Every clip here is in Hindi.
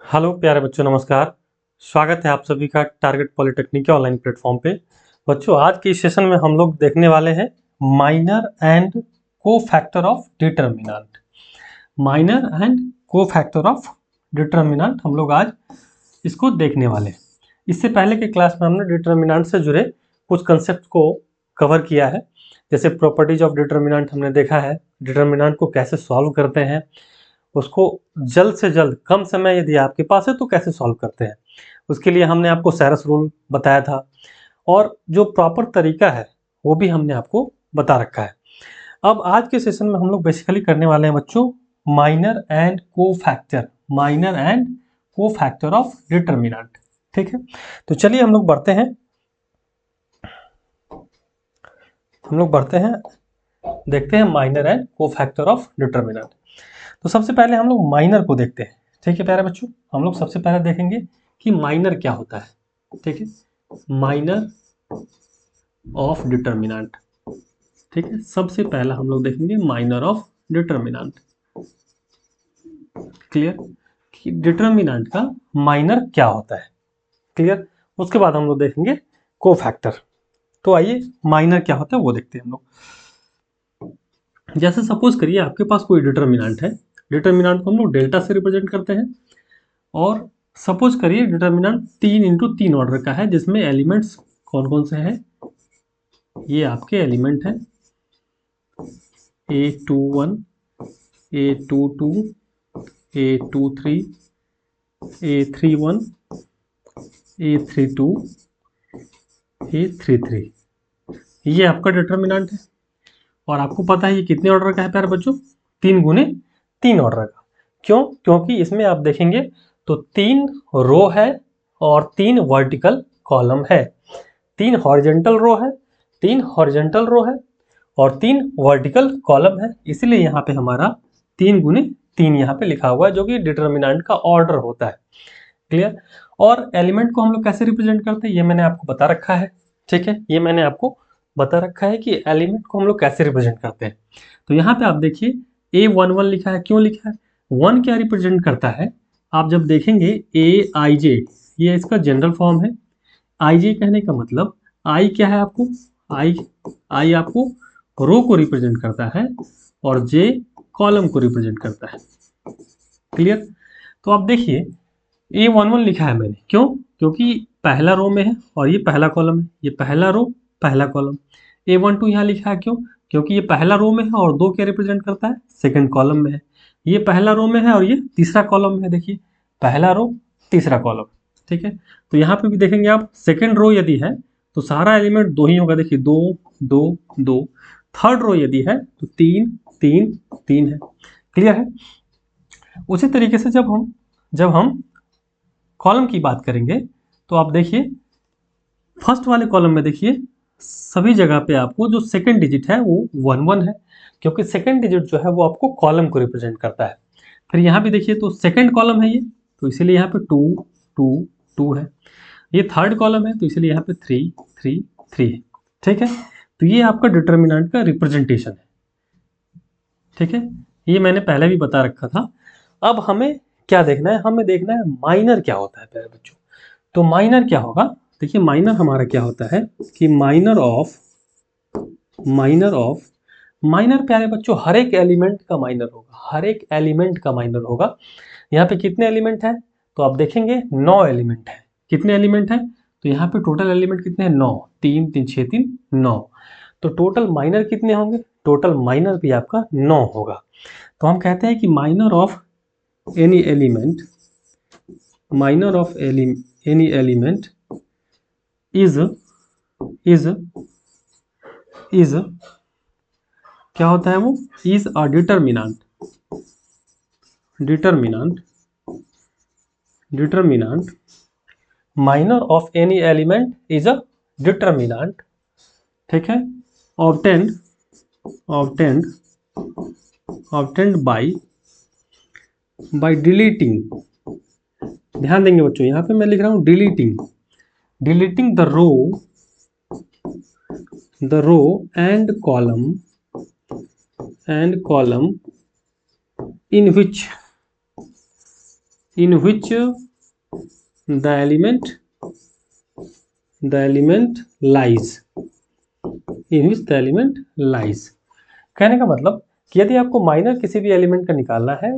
हेलो प्यारे बच्चों, नमस्कार। स्वागत है आप सभी का टारगेट पॉलिटेक्निक के ऑनलाइन प्लेटफॉर्म पे। बच्चों, आज के इस सेशन में हम लोग देखने वाले हैं माइनर एंड को factor of determinant. Minor and को फैक्टर ऑफ डिटर्मिनेंट हम लोग आज इसको देखने वाले हैं। इससे पहले के क्लास में हमने डिटर्मिनेंट से जुड़े कुछ कंसेप्ट को कवर किया है। जैसे प्रॉपर्टीज ऑफ डिटर्मिनेंट हमने देखा है, डिटर्मिनेंट को कैसे सॉल्व करते हैं, उसको जल्द से जल्द कम समय यदि आपके पास है तो कैसे सॉल्व करते हैं। उसके लिए हमने आपको सैरस रूल बताया था और जो प्रॉपर तरीका है वो भी हमने आपको बता रखा है। अब आज के सेशन में हम लोग बेसिकली करने वाले हैं बच्चों माइनर एंड को फैक्टर, माइनर एंड को फैक्टर ऑफ डिटर्मिनेंट। ठीक है, तो चलिए हम लोग बढ़ते हैं देखते हैं माइनर एंड को फैक्टर ऑफ डिटर्मिनेंट। तो सबसे पहले हम लोग माइनर को देखते हैं। ठीक है प्यारे बच्चों, हम लोग सबसे पहले देखेंगे कि माइनर क्या होता है। ठीक है, माइनर ऑफ डिटर्मिनेंट। ठीक है, सबसे पहला हम लोग देखेंगे माइनर ऑफ डिटर्मिनेंट। क्लियर कि डिटर्मिनेंट का माइनर क्या होता है। क्लियर, उसके बाद हम लोग देखेंगे कोफैक्टर। तो आइए माइनर क्या होता है वो देखते हैं हम लोग। जैसे सपोज करिए आपके पास कोई डिटर्मिनेंट है, डिटर्मिनेंट को हम लोग डेल्टा से रिप्रेजेंट करते हैं। और सपोज करिए डिटर्मिनेंट 3 × 3 ऑर्डर का है, जिसमें एलिमेंट्स कौन कौन से हैं। ये आपके एलिमेंट हैं A21, A22, A23, A31, A32, A33। ये आपका डिटर्मिनेंट है और आपको पता है ये कितने ऑर्डर का है प्यारे बच्चों, 3 × 3 ऑर्डर का। क्यों? क्योंकि इसमें आप देखेंगे तो 3 रो है और 3 वर्टिकल कॉलम है। 3 हॉरिजेंटल रो है, 3 हॉरिजेंटल रो है और 3 वर्टिकल कॉलम है। इसलिए यहाँ पे हमारा 3 × 3 यहाँ पे लिखा हुआ है, जो कि डिटर्मिनेंट का ऑर्डर होता है। क्लियर। और एलिमेंट को हम लोग कैसे रिप्रेजेंट करते हैं ये मैंने आपको बता रखा है। ठीक है, ये मैंने आपको बता रखा है कि एलिमेंट को हम लोग कैसे रिप्रेजेंट करते हैं। तो यहाँ पे आप देखिए A11 लिखा है। क्यों लिखा है? 1 क्या रिप्रेजेंट करता है? आप जब देखेंगे AIJ, ये इसका जनरल फॉर्म है। IJ कहने का मतलब I क्या है आपको, I आपको रो को रिप्रेजेंट करता है और J कॉलम को रिप्रेजेंट करता है। क्लियर। तो आप देखिए A11 लिखा है मैंने, क्यों? क्योंकि पहला रो में है और ये पहला कॉलम है, ये पहला रो पहला कॉलम। A12 यहाँ लिखा है, क्यों? क्योंकि ये पहला रो में है और 2 क्या रिप्रेजेंट करता है, सेकंड कॉलम में है। ये पहला रो में है और ये तीसरा कॉलम में है। देखिए पहला रो तीसरा कॉलम। ठीक है, तो यहाँ पे भी देखेंगे आप सेकंड रो यदि है तो सारा एलिमेंट 2 ही होगा। देखिए 2 2 2। थर्ड रो यदि है तो 3 3 3 है। क्लियर है। उसी तरीके से जब हम कॉलम की बात करेंगे तो आप देखिए फर्स्ट वाले कॉलम में देखिए सभी जगह पे आपको जो सेकंड डिजिट है वो 1 1 है, क्योंकि सेकंड डिजिट जो है वो आपको कॉलम को रिप्रेजेंट करता है। फिर यहाँ भी देखिए तो सेकंड कॉलम है ये, तो इसीलिए यहाँ पे 2 2 2 है। ये थर्ड कॉलम है तो इसीलिए यहाँ पे 3 3 3 है। ठीक है, तो ये आपका डिटर्मिनेंट का रिप्रेजेंटेशन है। ठीक है, ये मैंने पहले भी बता रखा था। अब हमें क्या देखना है, हमें देखना है माइनर क्या होता है प्यारे बच्चों। तो माइनर क्या होगा, देखिए माइनर हमारा क्या होता है कि माइनर प्यारे बच्चों हर एक एलिमेंट का माइनर होगा, हर एक एलिमेंट का माइनर होगा। यहाँ पे कितने एलिमेंट हैं तो आप देखेंगे 9 एलिमेंट हैं। कितने एलिमेंट हैं तो यहाँ पे टोटल एलिमेंट कितने हैं, 9। 3 3 6 3 9। तो टोटल माइनर कितने होंगे, टोटल माइनर भी आपका 9 होगा। तो हम कहते हैं कि minor of any element, minor of any element is क्या होता है वो, is a determinant minor of any element is a determinant. ठीक है, ऑब्टेन्ड बाय डिलीटिंग। ध्यान देंगे बच्चों, यहाँ पे मैं लिख रहा हूँ deleting the row and column in which in which the element lies, in which the element lies. कहने का मतलब कि यदि आपको माइनर किसी भी एलिमेंट का निकालना है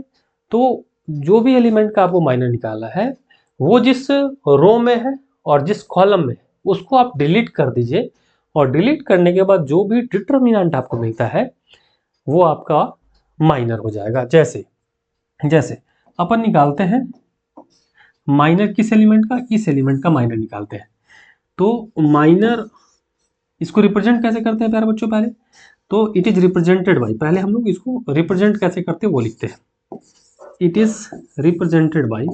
तो जो भी एलिमेंट का आपको माइनर निकालना है वो जिस रो में है और जिस कॉलम में है उसको आप डिलीट कर दीजिए, और डिलीट करने के बाद जो भी डिटर्मिनेंट आपको मिलता है वो आपका माइनर हो जाएगा। जैसे जैसे अपन निकालते हैं माइनर किस एलिमेंट का, इस एलिमेंट का माइनर निकालते हैं। तो माइनर इसको रिप्रेजेंट कैसे करते हैं प्यारे बच्चों, पहले तो इट इज रिप्रेजेंटेड बाई, पहले हम लोग इसको रिप्रेजेंट कैसे करते हैं वो लिखते हैं। It is represented by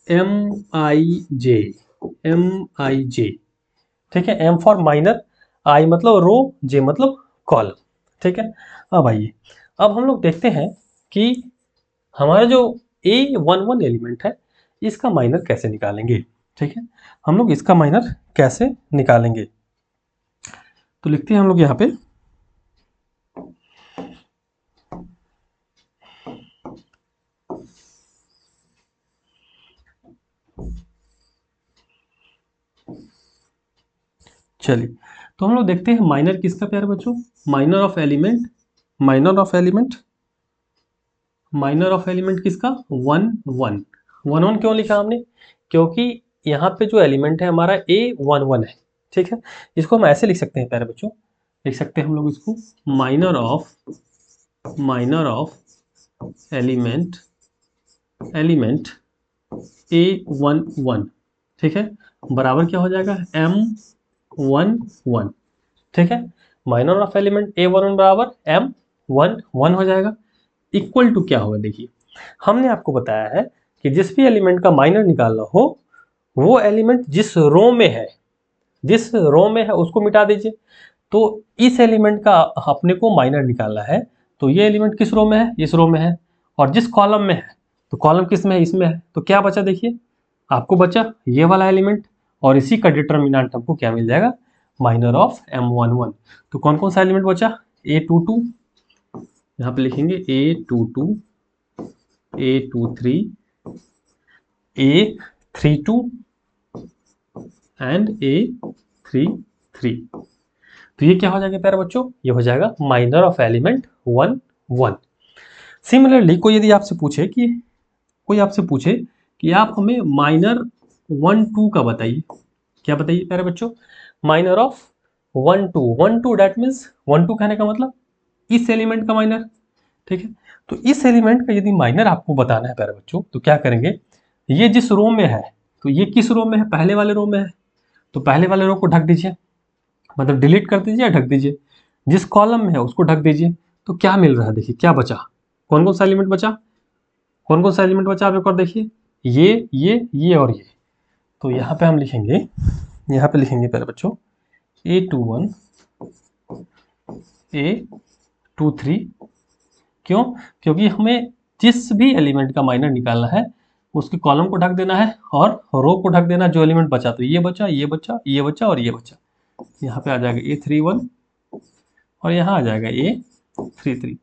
MIJ, ठीक है। M फॉर माइनर, I मतलब रो, J मतलब कॉलम, ठीक है। अब आइए, अब हम लोग देखते हैं कि हमारा जो A11 एलिमेंट है इसका माइनर कैसे निकालेंगे, ठीक है। हम लोग इसका माइनर कैसे निकालेंगे, तो लिखते हैं हम लोग यहाँ पे चलिए, तो हम लोग देखते हैं माइनर किसका प्यारे बच्चों, minor of element, minor of element किसका 1 1 1 1 क्यों लिखा हमने, क्योंकि यहाँ पे जो एलिमेंट है हमारा A11 है, ठीक है। इसको हम ऐसे लिख सकते हैं प्यारे बच्चों, लिख सकते हैं हम लोग इसको माइनर ऑफ एलिमेंट A11, ठीक है, बराबर क्या हो जाएगा M11, ठीक है। माइनर ऑफ एलिमेंट A11 बराबर M11 हो जाएगा। इक्वल टू क्या होगा, देखिए हमने आपको बताया है कि जिस भी एलिमेंट का माइनर निकालना हो वो एलिमेंट जिस रो में है उसको मिटा दीजिए। तो इस एलिमेंट का अपने को माइनर निकालना है, तो ये एलिमेंट किस रो में है, इस रो में है, और जिस कॉलम में है तो कॉलम किस में है, इसमें है। तो क्या बचा, देखिए आपको बचा ये वाला एलिमेंट, और इसी का डिटर्मिनेंट हमको क्या मिल जाएगा, माइनर ऑफ M11। तो कौन कौन सा एलिमेंट बचा, A22, यहाँ पे लिखेंगे A22, A23, A32 and A33। तो ये क्या हो जाएगा प्यारे बच्चों, ये हो जाएगा माइनर ऑफ एलिमेंट 1 1। सिमिलरली कोई यदि आपसे पूछे कि आप हमें माइनर 1 2 का बताइए, क्या बताइए प्यारे बच्चों, माइनर ऑफ 1 2 दैट मीन्स 1 2 कहने का मतलब इस एलिमेंट का माइनर, ठीक है। तो इस एलिमेंट का यदि माइनर आपको बताना है प्यारे बच्चों तो क्या करेंगे, ये जिस रो में है तो ये किस रो में है, पहले वाले रो में है, तो पहले वाले रो को ढक दीजिए, मतलब डिलीट कर दीजिए या ढक दीजिए। जिस कॉलम में है उसको ढक दीजिए। तो क्या मिल रहा है, देखिए क्या बचा, कौन कौन सा एलिमेंट बचा, आप एक और देखिए, ये और ये। तो यहाँ पे हम लिखेंगे, पहले बच्चों A21 A23, क्यों, क्योंकि हमें जिस भी एलिमेंट का माइनर निकालना है उसके कॉलम को ढक देना है और रो को ढक देना, जो एलिमेंट बचा, तो ये बचा और ये बचा। यहाँ पे आ जाएगा A31 और यहाँ आ जाएगा A33।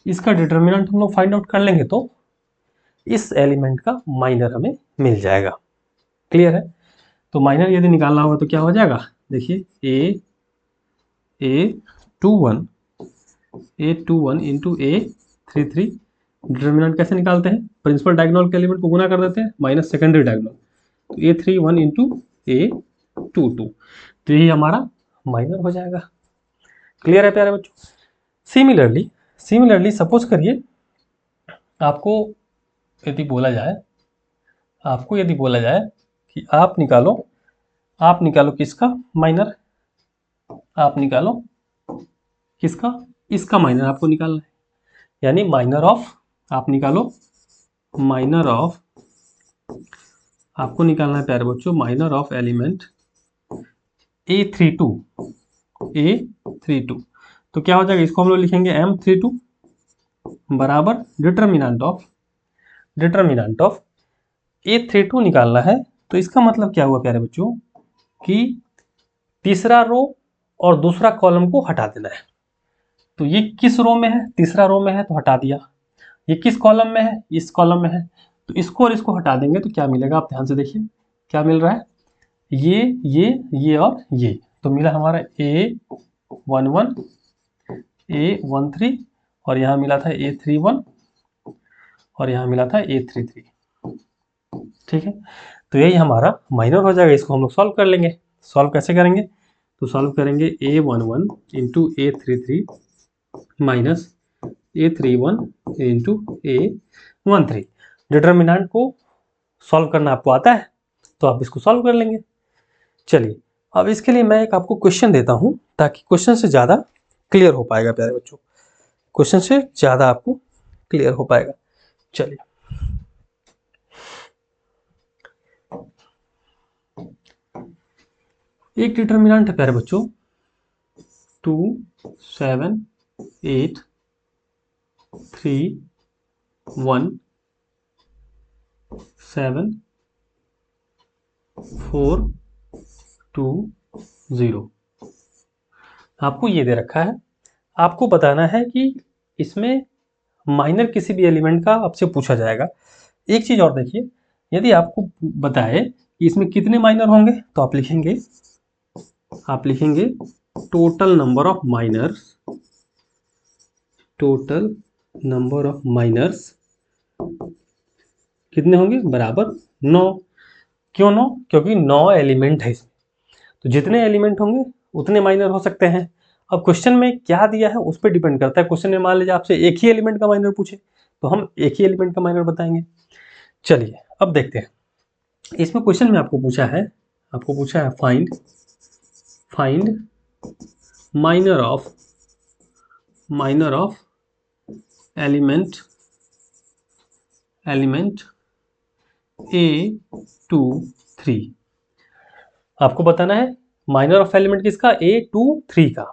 इसका डिटर्मिनेंट हम लोग फाइंड आउट कर लेंगे तो इस एलिमेंट का माइनर हमें मिल जाएगा। क्लियर है। तो माइनर यदि निकालना होगा तो क्या हो जाएगा, देखिए A21 इंटू A33। डिटर्मिनेंट कैसे निकालते हैं, प्रिंसिपल डायगोनल के एलिमेंट को गुना कर देते हैं माइनस सेकेंडरी डायगोनल, तो A31 इंटू A22, तो यही हमारा माइनर हो जाएगा। क्लियर है प्यारे बच्चों। सिमिलरली सपोज करिए आपको यदि बोला जाए कि आप निकालो किसका माइनर, इसका माइनर आपको निकालना है, यानी आपको निकालना है प्यारे बच्चों माइनर ऑफ एलिमेंट A32। तो क्या हो जाएगा, इसको हम लोग लिखेंगे M32 बराबर डिटर्मिनेंट ऑफ A32 निकालना है। तो इसका मतलब क्या हुआ प्यारे बच्चों कि तीसरा रो और दूसरा कॉलम को हटा देना है। तो ये किस रो में है, तीसरा रो में है तो हटा दिया। ये किस कॉलम में है, इस कॉलम में है, तो इसको और इसको हटा देंगे तो क्या मिलेगा, आप ध्यान से देखिए क्या मिल रहा है, ये और ये, तो मिला हमारा A11 A13 और यहाँ मिला था A31 और यहाँ मिला था A33। ठीक है, तो यही हमारा माइनर हो जाएगा। इसको हम लोग सॉल्व कर लेंगे। सॉल्व कैसे करेंगे, तो सॉल्व करेंगे A11 into A33 minus A31 into A13। Determinant को सॉल्व करना आपको आता है तो आप इसको सॉल्व कर लेंगे। चलिए, अब इसके लिए मैं एक आपको क्वेश्चन देता हूं ताकि क्वेश्चन से ज़्यादा क्लियर हो पाएगा प्यारे बच्चों, क्वेश्चन से ज़्यादा आपको क्लियर हो पाएगा। चलिए, एक डिटर्मिनेंट है प्यारे बच्चों 2 7 8 3 1 7 4 2 0। आपको ये दे रखा है, आपको बताना है कि इसमें माइनर किसी भी एलिमेंट का आपसे पूछा जाएगा। एक चीज और देखिए, यदि आपको बताए कि इसमें कितने माइनर होंगे तो आप लिखेंगे total number of minors, total number of minors कितने होंगे, बराबर 9। क्यों 9? क्योंकि 9 एलिमेंट है इसमें, तो जितने एलिमेंट होंगे उतने माइनर हो सकते हैं। अब क्वेश्चन में क्या दिया है उस पर डिपेंड करता है। क्वेश्चन में मान लीजिए आपसे एक ही एलिमेंट का माइनर पूछे तो हम एक ही एलिमेंट का माइनर बताएंगे। चलिए अब देखते हैं, इसमें क्वेश्चन में आपको पूछा है find minor of element A23। आपको बताना है माइनर ऑफ एलिमेंट किसका, A23 का,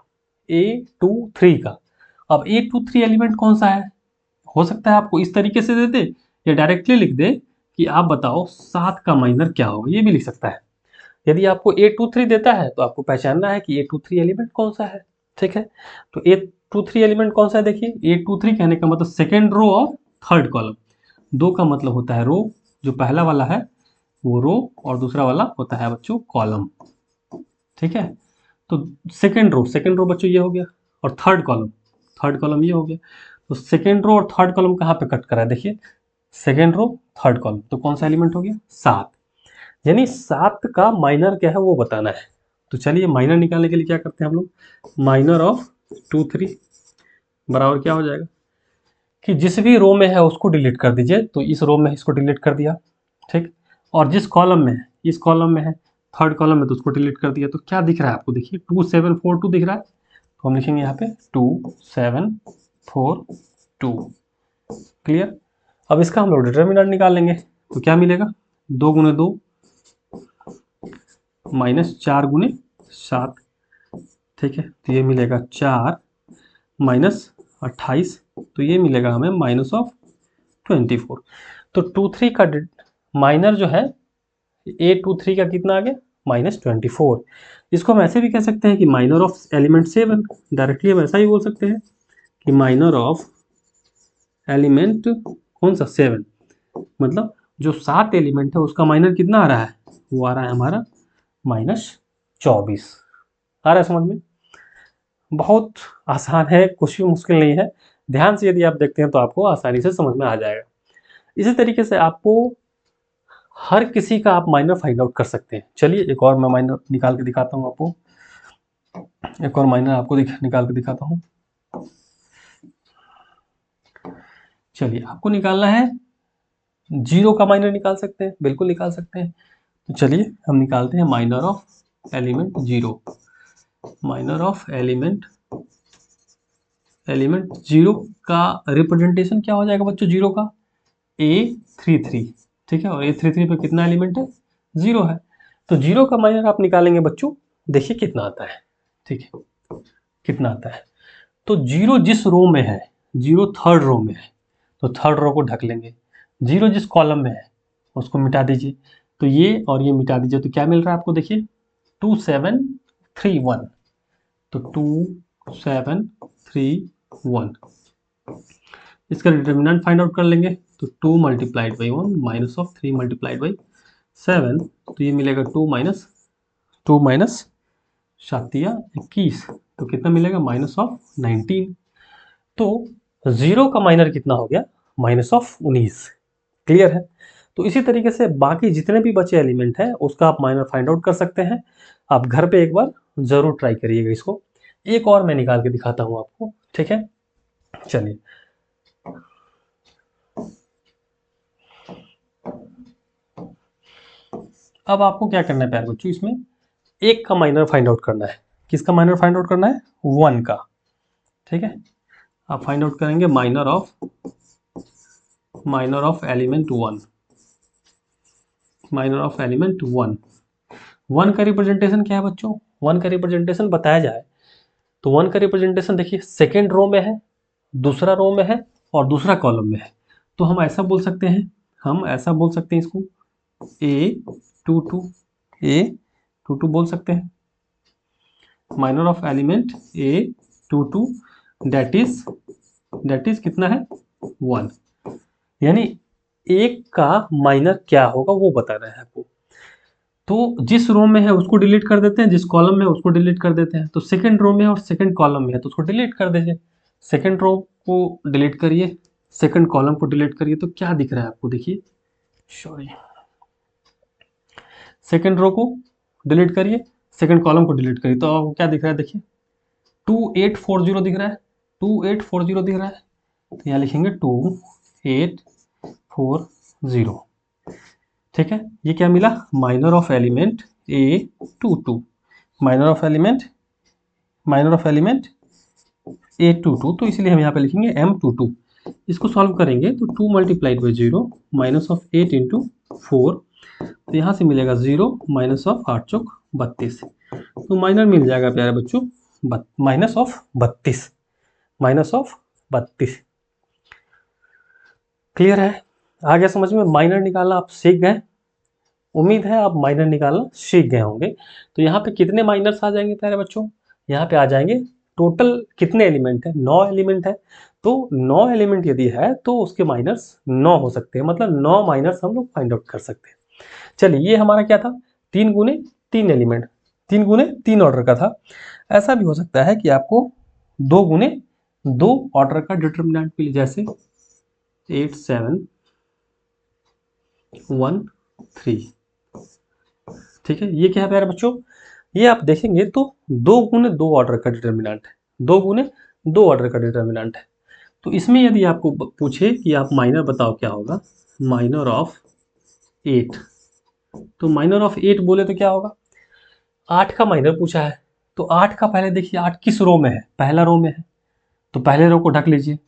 A23 का। अब A23 एलिमेंट कौन सा है, हो सकता है आपको इस तरीके से दे दे या डायरेक्टली लिख दे कि आप बताओ 7 का माइनर क्या होगा, ये भी लिख सकता है। यदि आपको A23 देता है तो आपको पहचानना है कि A23 एलिमेंट कौन सा है। ठीक है, तो A23 एलिमेंट कौन सा है, देखिए A23 कहने का मतलब सेकेंड रो और थर्ड कॉलम। दो का मतलब होता है रो, जो पहला वाला है वो रो और दूसरा वाला होता है बच्चों कॉलम। ठीक है, तो सेकेंड रो बच्चों ये हो गया, और थर्ड कॉलम ये हो गया। तो सेकेंड रो और थर्ड कॉलम कहाँ पे कट करा है, देखिए सेकेंड रो थर्ड कॉलम, तो कौन सा एलिमेंट हो गया, 7। यानी 7 का माइनर क्या है वो बताना है। तो चलिए माइनर निकालने के लिए क्या करते हैं हम लोग, माइनर ऑफ 2 3 बराबर क्या हो जाएगा कि जिस भी रो में है उसको डिलीट कर दीजिए। तो इस रो में इसको डिलीट कर दिया, ठीक, और जिस कॉलम में है, इस कॉलम में है, थर्ड कॉलम में, तो उसको डिलीट कर दिया। तो क्या दिख रहा है आपको, देखिए 2 7 4 2 दिख रहा है, तो हम लिखेंगे यहाँ पे 2 7 4 2। क्लियर। अब इसका हम लोग डिटर्मिनेंट निकाल लेंगे, तो क्या मिलेगा, 2 गुने 2 माइनस 4 गुने 7। ठीक है, तो ये मिलेगा 4 माइनस 28, तो ये मिलेगा हमें माइनस ऑफ 24। तो 2 3 का माइनर जो है A23 का कितना आ गया, -24। इसको हम ऐसे भी कह सकते हैं कि माइनर ऑफ एलिमेंट 7, डायरेक्टली हम ऐसा ही बोल सकते हैं कि माइनर ऑफ एलिमेंट कौन सा, 7, मतलब जो 7 एलिमेंट है उसका माइनर कितना आ रहा है, वो आ रहा है हमारा -24। आ रहा है समझ में, बहुत आसान है, कुछ भी मुश्किल नहीं है। ध्यान से यदि आप देखते हैं तो आपको आसानी से समझ में आ जाएगा। इसी तरीके से आपको हर किसी का आप माइनर फाइंड आउट कर सकते हैं। चलिए एक और मैं माइनर निकाल के दिखाता हूँ आपको, एक और माइनर आपको निकाल के दिखाता हूँ। चलिए, आपको निकालना है 0 का माइनर, निकाल सकते हैं, बिल्कुल निकाल सकते हैं। तो चलिए हम निकालते हैं minor of element 0। Minor of element 0 का रिप्रेजेंटेशन क्या हो जाएगा बच्चों, 0 का A33। ठीक है, और A33 पे कितना एलिमेंट है, 0 है। तो 0 का माइनर आप निकालेंगे बच्चों, देखिए कितना आता है। ठीक है, कितना आता है, तो 0 जिस रो में है, 0 थर्ड रो में है, तो थर्ड रो को ढक लेंगे। 0 जिस कॉलम में है उसको मिटा दीजिए, तो ये और ये मिटा दीजिए, तो क्या मिल रहा है आपको, देखिए 2 7 3 1। तो 2 7 1। इसका डिटर्मिनेंट फाइंड आउट कर लेंगे तो 2 multiplied by 1 minus of 3 multiplied by 7, तो ये मिलेगा 2 माइनस 7 21, तो कितना मिलेगा माइनस ऑफ 19। तो 0 का माइनर कितना हो गया, माइनस ऑफ 19। क्लियर है। तो इसी तरीके से बाकी जितने भी बचे एलिमेंट हैं उसका आप माइनर फाइंड आउट कर सकते हैं। आप घर पे एक बार जरूर ट्राई करिएगा इसको। एक और मैं निकाल के दिखाता हूं आपको, ठीक है। चलिए, अब आपको क्या करना है प्यारे बच्चों, इसमें एक का माइनर फाइंड आउट करना है। किसका माइनर फाइंड आउट करना है, 1 का, ठीक है। आप फाइंड आउट करेंगे minor of element 1, minor of element 1। 1 का रिप्रेजेंटेशन क्या है बच्चों, 1 का रिप्रेजेंटेशन बताया जाए तो 1 का रिप्रेजेंटेशन देखिए सेकेंड रो में है, दूसरा रो में है और दूसरा कॉलम में है। तो हम ऐसा बोल सकते हैं, इसको A22, A22 बोल सकते हैं। Minor of element A22 that is कितना है, 1। यानी एक का माइनर क्या होगा वो बता रहे हैं आपको। तो जिस रो में है उसको डिलीट कर देते हैं, जिस कॉलम में है उसको डिलीट कर देते हैं। तो सेकंड रो में है और सेकंड कॉलम में है तो उसको डिलीट कर दीजिए। सेकंड रो को डिलीट करिए, सेकंड कॉलम को डिलीट करिए, तो क्या दिख रहा है आपको, देखिए, सॉरी, सेकंड रो को डिलीट करिए, सेकंड कॉलम को डिलीट करिए, तो आपको क्या दिख रहा है, देखिए 2840 दिख रहा है, 2840 दिख रहा है। तो यहाँ लिखेंगे 2840, ठीक है। ये क्या मिला, minor of element A22, minor of element A22, तो इसलिए हम यहाँ पे लिखेंगे M22। इसको सॉल्व करेंगे तो 2 multiplied by 0 minus of 8 into 4, तो यहाँ से मिलेगा 0 माइनस ऑफ 8 चौक 32, तो माइनर मिल जाएगा प्यारे बच्चों माइनस ऑफ 32। क्लियर है, आ गया समझ में। माइनर निकालना आप सीख गए, उम्मीद है आप माइनर निकालना सीख गए होंगे। तो यहाँ पे कितने माइनर्स आ जाएंगे प्यारे बच्चों, यहाँ पे आ जाएंगे टोटल कितने एलिमेंट है, 9 एलिमेंट है। तो 9 एलिमेंट यदि है तो उसके माइनर्स 9 हो सकते हैं, मतलब 9 माइनर्स हम लोग फाइंड आउट कर सकते हैं। चलिए, ये हमारा क्या था, 3 गुने 3 एलिमेंट, 3 गुने 3 ऑर्डर का था। ऐसा भी हो सकता है कि आपको 2 गुने 2 ऑर्डर का डिटर्मिनेंट मिले, जैसे 8 7 1 3, ठीक है। ये क्या है प्यारे बच्चों, ये आप देखेंगे तो 2 गुने 2 ऑर्डर का डिटर्मिनेंट है, 2 गुने 2 ऑर्डर का डिटर्मिनेंट है। तो इसमें यदि आपको पूछे कि आप माइनर बताओ क्या होगा, माइनर ऑफ 8, तो माइनर ऑफ 8 बोले तो क्या होगा, 8 का माइनर पूछा है तो 8 का पहले देखिए 8 किस रो में है, पहला रो में है तो पहले रो को ढक लीजिए,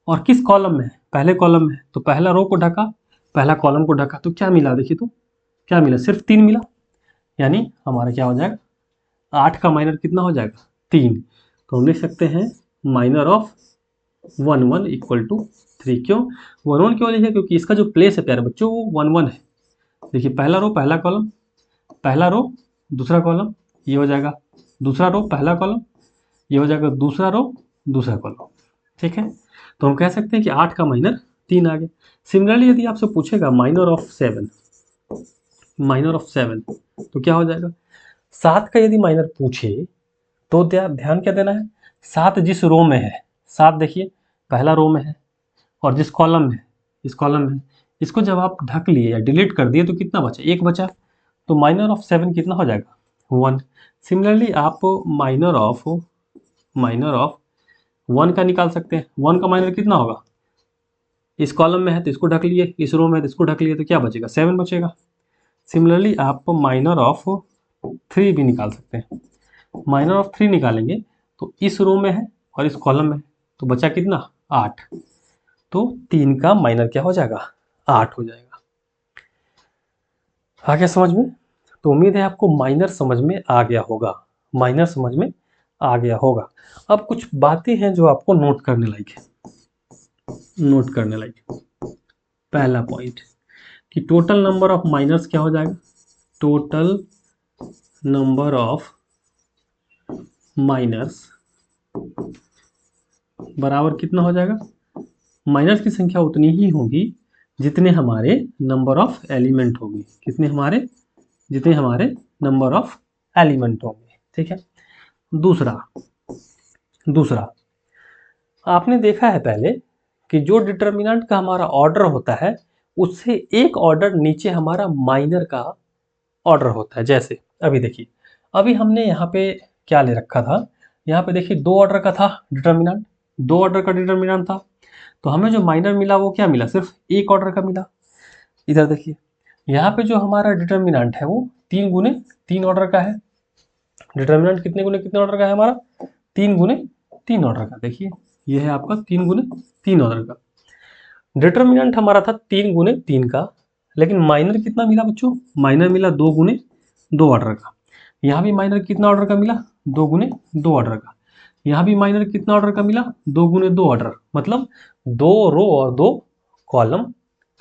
और किस कॉलम में है, पहले कॉलम में है तो पहला रो को ढका, पहला कॉलम को ढका, तो क्या मिला, देखिए तो क्या मिला, सिर्फ 3 मिला। यानी हमारा क्या हो जाएगा, 8 का माइनर कितना हो जाएगा, 3। तो हम लिख सकते हैं माइनर ऑफ 1 1 इक्वल टू 3। क्यों 1 1 क्यों लिखे, क्योंकि इसका जो प्लेस है प्यारे बच्चों वो 1 1 है। देखिए पहला रो पहला कॉलम, पहला रो दूसरा कॉलम, ये हो जाएगा दूसरा रो पहला कॉलम, ये हो जाएगा दूसरा रो दूसरा कॉलम, ठीक है। तो हम कह सकते हैं कि 8 का माइनर 3 आ गया। सिमिलरली यदि आपसे पूछेगा माइनर ऑफ 7, तो क्या हो जाएगा, 7 का यदि माइनर पूछे तो ध्यान क्या देना है, 7 जिस रो में है, 7 देखिए पहला रो में है और जिस कॉलम में है, इस कॉलम में, इसको जब आप ढक लिए या डिलीट कर दिए तो कितना बचा, 1 बचा। तो माइनर ऑफ 7 कितना हो जाएगा, 1। सिमिलरली आप माइनर ऑफ 1 का निकाल सकते हैं। 1 का माइनर कितना होगा, इस कॉलम में है तो इसको ढक लिए, इस रो में है तो इसको ढक लिए, तो क्या बचेगा, 7 बचेगा। सिमिलरली आप माइनर ऑफ 3 भी निकाल सकते हैं। माइनर ऑफ 3 निकालेंगे तो इस रो में है और इस कॉलम में है, तो बचा कितना, 8। तो 3 का माइनर क्या हो जाएगा, 8 हो जाएगा। आ गया समझ में। तो उम्मीद है आपको माइनर समझ में आ गया होगा, माइनर समझ में आ गया होगा। अब कुछ बातें हैं जो आपको नोट करने लायक है, नोट करने लायक। पहला पॉइंट कि टोटल नंबर ऑफ माइनर्स क्या हो जाएगा, टोटल नंबर ऑफ माइनर्स बराबर कितना हो जाएगा, माइनस की संख्या उतनी ही होगी जितने हमारे नंबर ऑफ एलिमेंट होगी, जितने हमारे नंबर ऑफ एलिमेंट होंगे। ठीक है। दूसरा आपने देखा है पहले कि जो डिटर्मिनेंट का हमारा ऑर्डर होता है उससे एक ऑर्डर नीचे हमारा माइनर का ऑर्डर होता है। जैसे अभी देखिए, अभी हमने यहाँ पे क्या ले रखा था, यहाँ पे देखिए 2 ऑर्डर का था डिटर्मिनेंट, 2 ऑर्डर का डिटर्मिनेंट था, तो हमें जो माइनर मिला वो क्या मिला, सिर्फ 1 ऑर्डर का मिला। इधर देखिए, यहाँ पे जो हमारा डिटर्मिनेंट है वो 3 गुने 3 ऑर्डर का है। डिटर्मिनेंट कितने गुने कितने ऑर्डर का है हमारा, 3 गुने 3 ऑर्डर का। देखिए ये है आपका 3 गुने 3 ऑर्डर का। डिटर्मिनेंट हमारा था 3 गुने 3 का, लेकिन माइनर कितना मिला बच्चों, माइनर मिला 2 गुने 2 ऑर्डर का। यहाँ भी माइनर कितना ऑर्डर का मिला, 2 गुने 2 ऑर्डर का। यहाँ भी माइनर कितना ऑर्डर का मिला, 2 गुने 2 ऑर्डर, मतलब 2 रो और 2 कॉलम।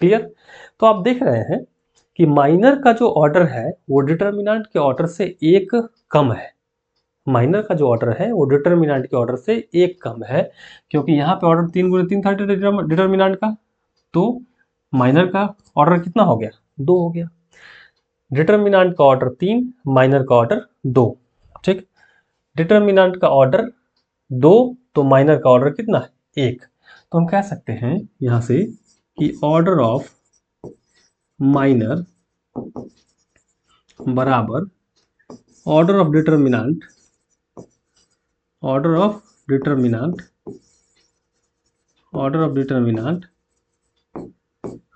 क्लियर। तो आप देख रहे हैं कि माइनर का जो ऑर्डर है वो डिटर्मिनेंट के ऑर्डर से एक कम है। माइनर का जो ऑर्डर है वो डिटर्मिनेंट के ऑर्डर से एक कम है, क्योंकि यहाँ पे ऑर्डर 3 गुने 3 था डिटर्मिनेंट का, तो माइनर का ऑर्डर कितना हो गया, 2 हो गया। डिटर्मिनेंट का ऑर्डर 3, माइनर का ऑर्डर 2। ठीक। डिटर्मिनेंट का ऑर्डर 2 तो माइनर का ऑर्डर कितना है, 1। तो हम कह सकते हैं यहाँ से कि ऑर्डर ऑफ माइनर बराबर ऑर्डर ऑफ डिटर्मिनेंट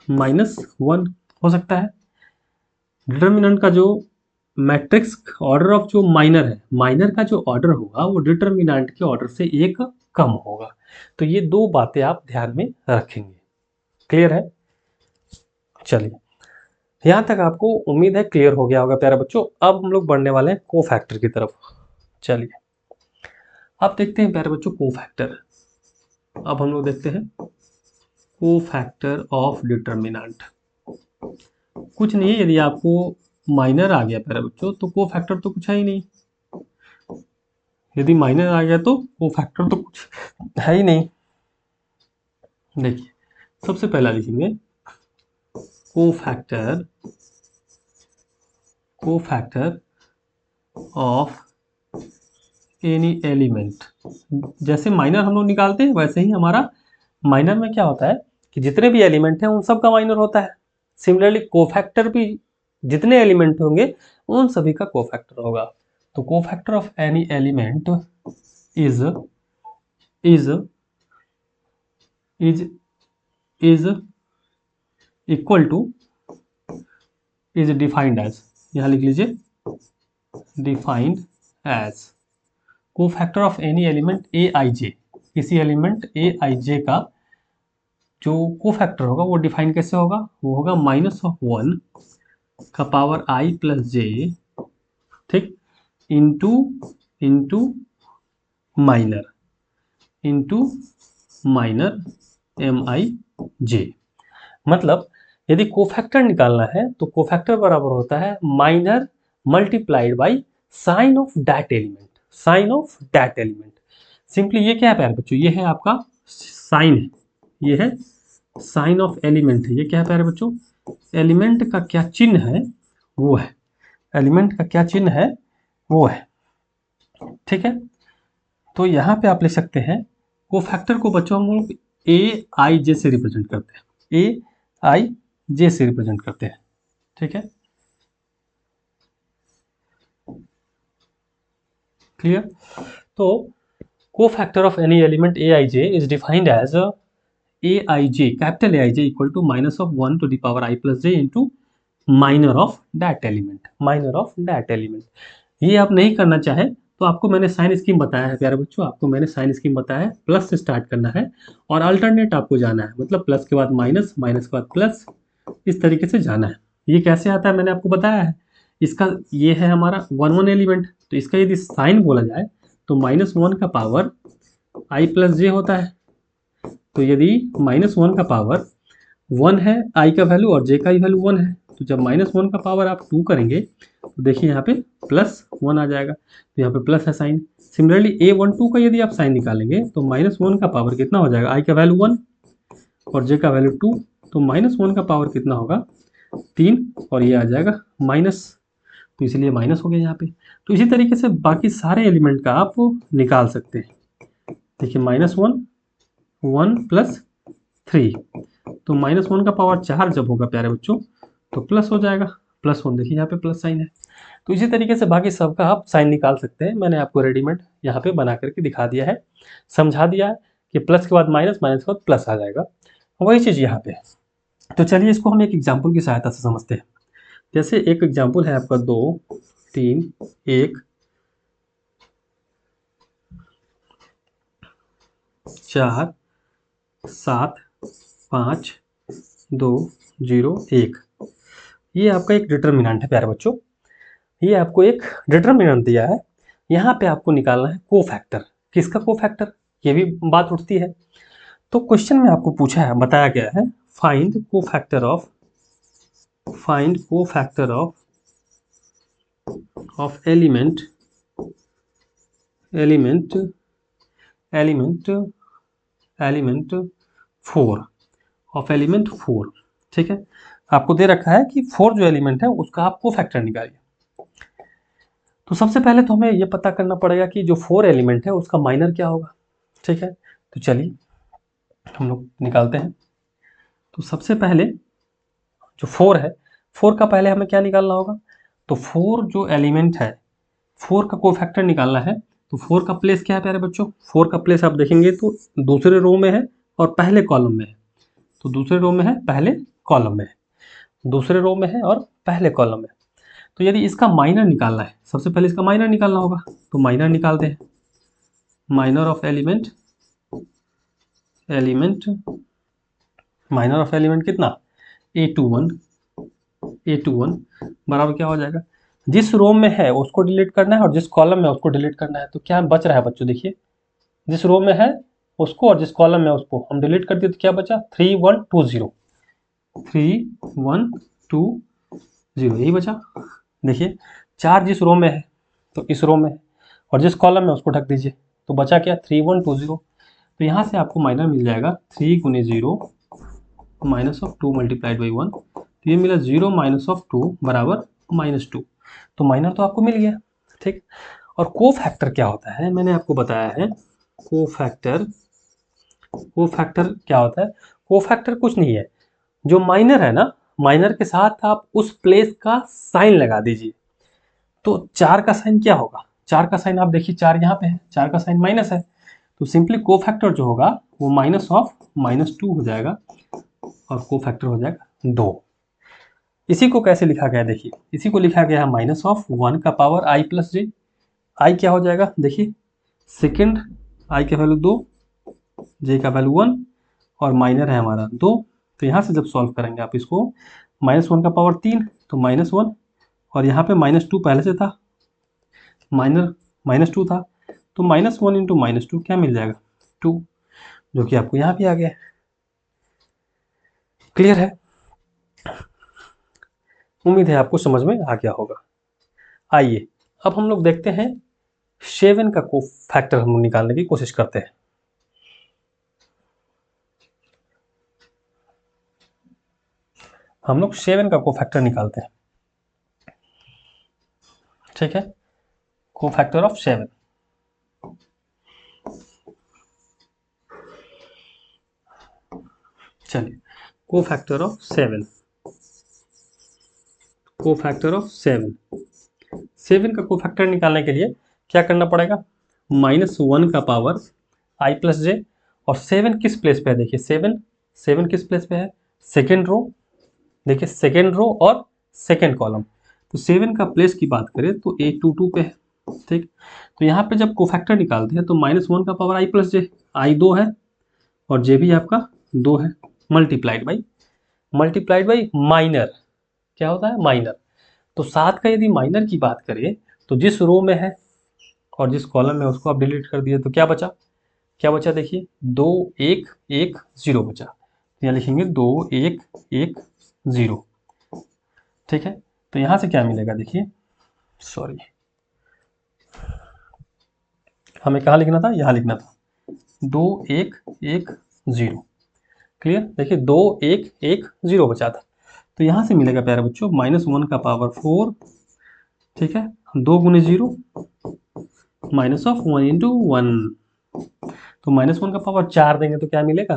-1 हो सकता है। डिटर्मिनेंट का जो मैट्रिक्स ऑर्डर ऑफ जो माइनर है, माइनर का जो ऑर्डर होगा वो डिटर्मिनेंट के ऑर्डर से एक कम होगा। तो ये 2 बातें आप ध्यान में रखेंगे। क्लियर है। चलिए, यहां तक आपको उम्मीद है क्लियर हो गया होगा प्यारे बच्चों। अब हम लोग बढ़ने वाले हैं कोफैक्टर की तरफ। चलिए अब देखते हैं प्यारे बच्चों कोफैक्टर। अब हम लोग देखते हैं कोफैक्टर ऑफ डिटर्मिनेंट। कुछ नहीं है, यदि आपको माइनर आ गया प्यारे बच्चों तो कोफैक्टर तो कुछ है ही नहीं। यदि माइनर आ गया तो कोफैक्टर तो कुछ है ही नहीं। देखिए सबसे पहला लिखेंगे कोफैक्टर ऑफ एनी एलिमेंट। जैसे माइनर हम लोग निकालते हैं वैसे ही हमारा माइनर में क्या होता है कि जितने भी एलिमेंट हैं उन सब का माइनर होता है। सिमिलरली कोफैक्टर भी जितने एलिमेंट होंगे उन सभी का कोफैक्टर होगा। तो cofactor of any element is equal to is defined as, यहां लिख लीजिए defined as cofactor of any element A I J. किसी एलिमेंट ए आई जे का जो कोफैक्टर होगा वो डिफाइन कैसे होगा, वो होगा -1 का पावर आई प्लस जे, ठीक, इंटू माइनर एम आई जे। मतलब यदि कोफैक्टर निकालना है तो कोफैक्टर बराबर होता है minor multiplied by sine of that element. Simply ये क्या है प्यारे बच्चों, ये है आपका साइन है, ये है साइन ऑफ एलिमेंट है। ये क्या है प्यारे बच्चों, एलिमेंट का क्या चिन्ह है वो है, एलिमेंट का क्या चिन्ह है वो है। ठीक है। तो यहाँ पे आप ले सकते हैं कोफैक्टर को बच्चों हम लोग ए आई जे से रिप्रेजेंट करते हैं, ए आई जे से रिप्रेजेंट करते हैं। ठीक है, क्लियर। तो cofactor of any element A I J is defined as A I J, capital A I J equal to -1 to the power I plus J into minor of that element. ये आप नहीं करना चाहे तो आपको मैंने साइन स्कीम बताया है प्यारे बच्चों, आपको मैंने साइन स्कीम बताया है, प्लस से स्टार्ट करना है और अल्टरनेट आपको जाना है, मतलब प्लस के बाद माइनस, माइनस के बाद प्लस, इस तरीके से जाना है। ये कैसे आता है मैंने आपको बताया है। इसका ये है हमारा 1 एलिमेंट, तो इसका यदि साइन बोला जाए तो -1 का पावर आई प्लस जे होता है। तो यदि -1 का पावर 1 है, आई का वैल्यू और जे का ही वैल्यू 1 है, तो जब -1 का पावर आप 2 करेंगे तो देखिए यहाँ पे +1 आ जाएगा, तो यहाँ पे प्लस है साइन। सिमिलरली A12 का यदि आप साइन निकालेंगे तो -1 का पावर कितना हो जाएगा, i का वैल्यू 1 और j का वैल्यू 2, तो -1 का पावर कितना होगा 3 और ये आ जाएगा माइनस, तो इसलिए माइनस हो गया यहाँ पे। तो इसी तरीके से बाकी सारे एलिमेंट का आप निकाल सकते हैं। देखिए -1 1 + 3, तो -1 का पावर 4 जब होगा प्यारे बच्चों तो प्लस हो जाएगा, +1 देखिए यहाँ पे प्लस साइन है। तो इसी तरीके से बाकी सबका आप साइन निकाल सकते हैं। मैंने आपको रेडीमेड यहाँ पे बना करके दिखा दिया है, समझा दिया है कि प्लस के बाद माइनस, माइनस के बाद प्लस आ जाएगा, वही चीज़ यहाँ पे है। तो चलिए इसको हम एक एग्जाम्पल की सहायता से समझते हैं। जैसे एक एग्जाम्पल है आपका 2 3 1 4 7 5 2 0 1, ये आपका एक डिटर्मिनेंट है प्यारे बच्चों। ये आपको एक डिटर्मिनेंट दिया है, यहाँ पे आपको निकालना है कोफैक्टर। किसका कोफैक्टर, ये भी बात उठती है। तो क्वेश्चन में आपको पूछा है, बताया गया है फाइंड कोफैक्टर ऑफ एलिमेंट 4, ठीक है। आपको दे रखा है कि 4 जो एलिमेंट है उसका आप कोफैक्टर निकालिए। तो सबसे पहले तो हमें ये पता करना पड़ेगा कि जो 4 एलिमेंट है उसका माइनर क्या होगा, ठीक है। तो चलिए हम लोग निकालते हैं। तो सबसे पहले जो 4 है, 4 का पहले हमें क्या निकालना होगा, तो 4 जो एलिमेंट है 4 का कोफैक्टर निकालना है। तो 4 का प्लेस क्या है प्यारे बच्चों, 4 का प्लेस आप देखेंगे तो दूसरे रो में है और पहले कॉलम में है। तो दूसरे रो में है, पहले कॉलम में है, दूसरे रो में है और पहले कॉलम में। तो यदि इसका माइनर निकालना है, सबसे पहले इसका माइनर निकालना होगा, तो माइनर निकालते हैं। माइनर ऑफ एलिमेंट कितना, A21 बराबर क्या हो जाएगा, जिस रो में है उसको डिलीट करना है और जिस कॉलम में उसको डिलीट करना है। तो क्या बच रहा है बच्चों, देखिए जिस रो में है उसको और जिस कॉलम में उसको हम डिलीट कर दिए तो क्या बचा 3120, यही बचा। देखिए 4 जिस रो में है तो इस रो में है और जिस कॉलम में उसको ढक दीजिए, तो बचा क्या 3120। तो यहाँ से आपको माइनर मिल जाएगा 3 × 0 -2 × 1, तो ये मिला 0 -2 बराबर -2। तो माइनर तो आपको मिल गया, ठीक। और कोफैक्टर क्या होता है, मैंने आपको बताया है कोफैक्टर क्या होता है। कोफैक्टर कुछ नहीं है, जो माइनर है ना, माइनर के साथ आप उस प्लेस का साइन लगा दीजिए। तो 4 का साइन क्या होगा, 4 का साइन आप देखिए 4 यहाँ पे है, 4 का साइन माइनस है, तो सिंपली कोफैक्टर जो होगा वो -2 हो जाएगा और कोफैक्टर हो जाएगा 2। इसी को कैसे लिखा गया, देखिए इसी को लिखा गया है -1 का पावर i + j। i क्या हो जाएगा, देखिए सेकेंड i का वैल्यू 2, j का वैल्यू 1 और माइनर है हमारा 2। तो यहाँ से जब सॉल्व करेंगे आप इसको, -1 का पावर 3 तो -1 और यहाँ पे -2 पहले से था, माइनर -2 था, तो -1 × -2 क्या मिल जाएगा 2, जो कि आपको यहाँ भी आ गया। क्लियर है, उम्मीद है आपको समझ में आ गया होगा। आइए अब हम लोग देखते हैं 7 का कोफैक्टर हम लोग निकालने की कोशिश करते हैं। हम लोग 7 का कोफैक्टर निकालते हैं, ठीक है। कोफैक्टर ऑफ 7, चलिए कोफैक्टर ऑफ 7 7 का कोफैक्टर निकालने के लिए क्या करना पड़ेगा, -1 का पावर i + j और 7 किस प्लेस पे है, देखिए 7 किस प्लेस पे है, सेकेंड रो, देखिए सेकेंड रो और सेकेंड कॉलम। तो 7 का प्लेस की बात करें तो A22 पे है, ठीक। तो यहाँ पे जब कोफैक्टर निकालते हैं तो -1 का पावर i + j, i 2 है और j भी आपका 2 है, मल्टीप्लाइड बाई माइनर, क्या होता है माइनर। तो 7 का यदि माइनर की बात करें तो जिस रो में है और जिस कॉलम में उसको आप डिलीट कर दिए तो क्या बचा देखिए 2 1 1 0 बचा। तो यहाँ लिखेंगे 2 1 1 0, ठीक है। तो यहाँ से क्या मिलेगा देखिए सॉरी, हमें कहाँ लिखना था, यहाँ लिखना था 2 1 1 0। क्लियर, देखिए 2 1 1 0 बचा था, तो यहाँ से मिलेगा प्यारे बच्चों -1 का पावर 4, ठीक है, 2 गुने 0 माइनस ऑफ 1 इंटू 1, तो -1 का पावर 4 देंगे तो क्या मिलेगा,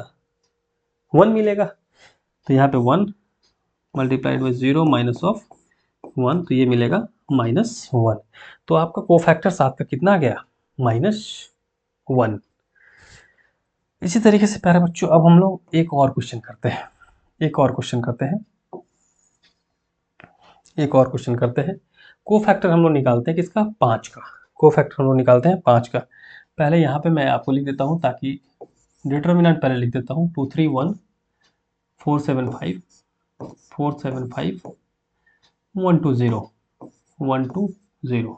1 मिलेगा। तो यहाँ पे 1 मल्टीप्लाइड बाई 0 माइनस ऑफ 1, तो ये मिलेगा -1। तो आपका कोफैक्टर 7 का कितना आ गया, -1। इसी तरीके से प्यारे बच्चों अब हम लोग एक और क्वेश्चन करते हैं, एक और क्वेश्चन करते हैं। कोफैक्टर हम लोग निकालते हैं किसका, 5 का। कोफैक्टर हम लोग निकालते हैं 5 का। पहले यहाँ पे मैं आपको लिख देता हूँ ताकि डिटर्मिनेंट पहले लिख देता हूँ, 231 475 475 120 120।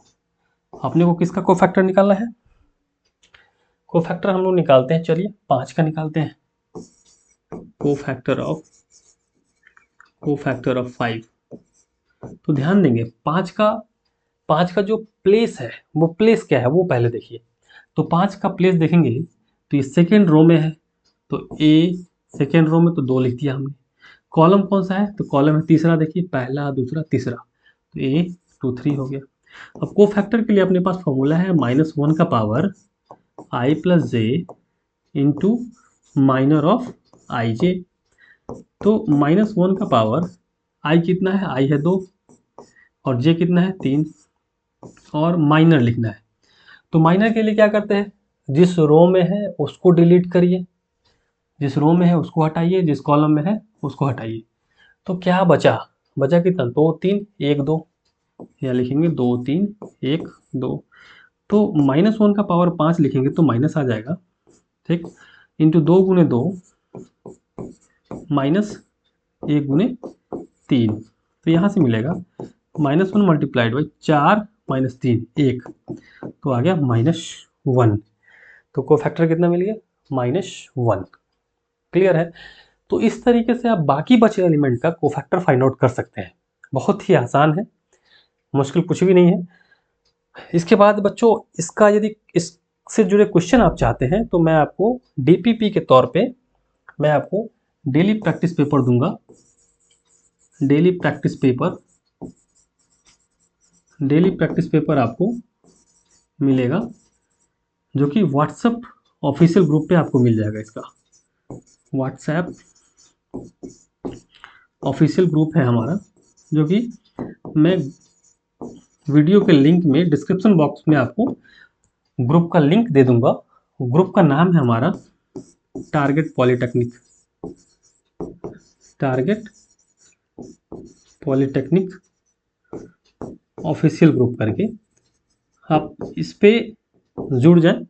अपने को किसका कोफैक्टर निकालना है, कोफैक्टर हम लोग निकालते हैं, चलिए 5 का निकालते हैं। कोफैक्टर ऑफ 5, तो ध्यान देंगे 5 का जो प्लेस है, वो प्लेस क्या है वो पहले देखिए। तो 5 का प्लेस देखेंगे तो ये सेकेंड रो में है, तो ए सेकेंड रो में तो 2 लिख दिया हमने। कॉलम कौन सा है, तो कॉलम है तीसरा, देखिए पहला दूसरा तीसरा, तो ए 2 3 हो गया। अब कोफैक्टर के लिए अपने पास फॉर्मूला है -1 का power I plus J into minor of I J. तो -1 का पावर आई कितना है, आई है 2 और जे कितना है 3 और माइनर लिखना है। तो माइनर के लिए क्या करते हैं, जिस रो में है उसको डिलीट करिए, जिस रो में है उसको हटाइए, जिस कॉलम में है उसको हटाइए। तो क्या बचा, कितना 2 3 1 2, यहाँ लिखेंगे 2 3 1 2। तो -1 का पावर 5 लिखेंगे तो माइनस आ जाएगा, ठीक, इंटू 2 गुने 2 माइनस 1 गुने 3, तो यहाँ से मिलेगा -1 मल्टीप्लाइड बाई 4 माइनस 3 1, तो आ गया -1। तो कोफैक्टर कितना मिल गया, -1। क्लियर है। तो इस तरीके से आप बाकी बचे एलिमेंट का कोफैक्टर फाइंड आउट कर सकते हैं, बहुत ही आसान है, मुश्किल कुछ भी नहीं है। इसके बाद बच्चों इसका यदि इससे जुड़े क्वेश्चन आप चाहते हैं तो मैं आपको डीपीपी के तौर पे मैं आपको डेली प्रैक्टिस पेपर दूंगा, डेली प्रैक्टिस पेपर आपको मिलेगा, जो कि व्हाट्सएप ऑफिशियल ग्रुप पे आपको मिल जाएगा। इसका व्हाट्सएप ऑफिशियल ग्रुप है हमारा, जो कि मैं वीडियो के लिंक में डिस्क्रिप्शन बॉक्स में आपको ग्रुप का लिंक दे दूंगा। ग्रुप का नाम है हमारा टारगेट पॉलीटेक्निक ऑफिशियल ग्रुप करके आप इस पे जुड़ जाएं।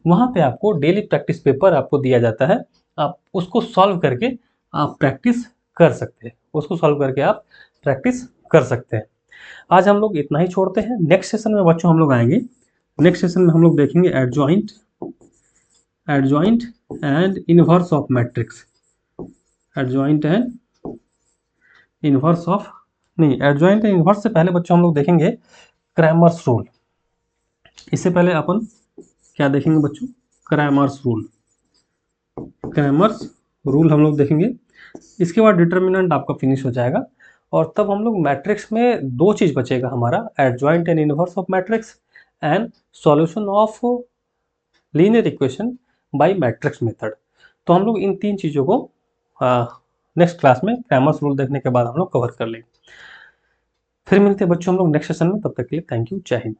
वहाँ पे आपको डेली प्रैक्टिस पेपर आपको दिया जाता है, आप उसको सॉल्व करके आप प्रैक्टिस कर सकते हैं, आज हम लोग इतना ही छोड़ते हैं। नेक्स्ट सेशन में बच्चों हम लोग आएंगे, नेक्स्ट सेशन में हम लोग देखेंगे adjoint and inverse of matrix, adjoint and inverse से पहले बच्चों हम लोग देखेंगे क्रैमर्स रूल। इससे पहले अपन क्या देखेंगे बच्चों, क्रैमर्स रूल हम लोग देखेंगे। इसके बाद डिटर्मिनेंट आपका फिनिश हो जाएगा और तब हम लोग मैट्रिक्स में 2 चीज बचेगा हमारा, adjoint and inverse of matrix and solution of linear equation by matrix method. तो हम लोग इन 3 चीजों को नेक्स्ट क्लास में क्रैमर्स रूल देखने के बाद हम लोग कवर कर लेंगे। फिर मिलते हैं बच्चों हम लोग नेक्स्ट सेशन में, तब तक के लिए थैंक यू, जय हिंद।